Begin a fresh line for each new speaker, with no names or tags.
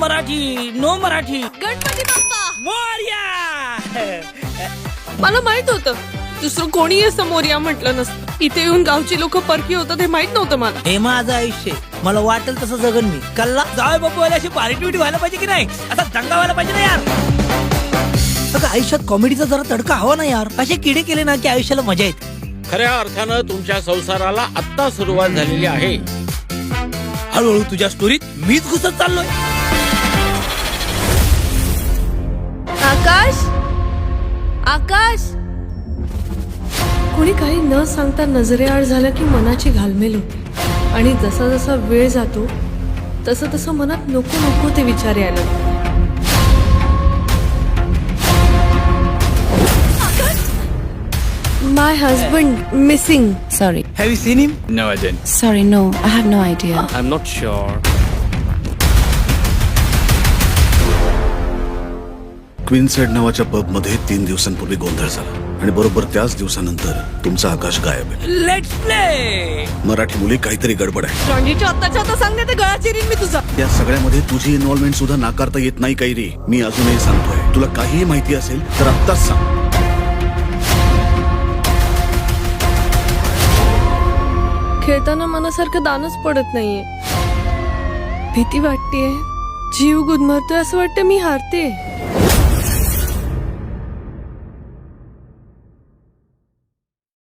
Marathi, no Marathi.
Ganpati Bappa
Morya.
मला माहित होतं दुसरं कोणी समोर या म्हटलं नसतं. इथे येऊन गावची लोक परकी होतात हे माहित नव्हतं मला.
हे माझं आयुष्य आहे. मला वाटेल तसं जगन मी. कल्ला जाऊ बाप्पा अशी पार्टी व्हायला पाहिजे की नाही. आता दंगा व्हायला पाहिजे ना यार. अगं आयुष्यात कॉमेडीचा जरा तडका हवा ना यार. असे किडे केले ना की आयुष्याला मजा येते.
खऱ्या अर्थानं तुमच्या संसाराला आत्ता सुरुवात झालेली आहे.
हळूहळू तुझ्या स्टोरीत मीच घुसत चाललोय.
आकाश आकाश कोणी काही न सांगता नजरेआड झालं की मनाची घालमेल होते आणि जसा जसा वेळ जातो तसं तसं मनात नको नको ते विचार यायला लागतात. My husband missing.
Sorry.
Have you seen him?
No, I didn't.
Sorry, no. I have no idea.
I'm not sure.
क्वीन्सेड नावाच्या पब मध्ये 3 दिवसांपूर्वी गोंधळ झाला आणि बरोबर त्याच दिवसानंतर तुमचा आकाश गायब आहे.
Let's play.
मराठी मुली काहीतरी गडबड आहे.
रॉन्डीच्या आत्ताच्या आता सांगते ते गळा चिरीन मी तुझा.
या सगळ्यामध्ये तुझी इन्व्हॉल्वमेंट सुद्धा नाकारता येत नाही कैरी. मी अजूनही सांगतोय, तुला काहीही माहिती असेल तर आत्ताच सांग.
खेळताना मनासारखं दानच पडत नाहीये. भीती वाटतेय, जीव गुदमरतोय असं वाटतं मी हारते.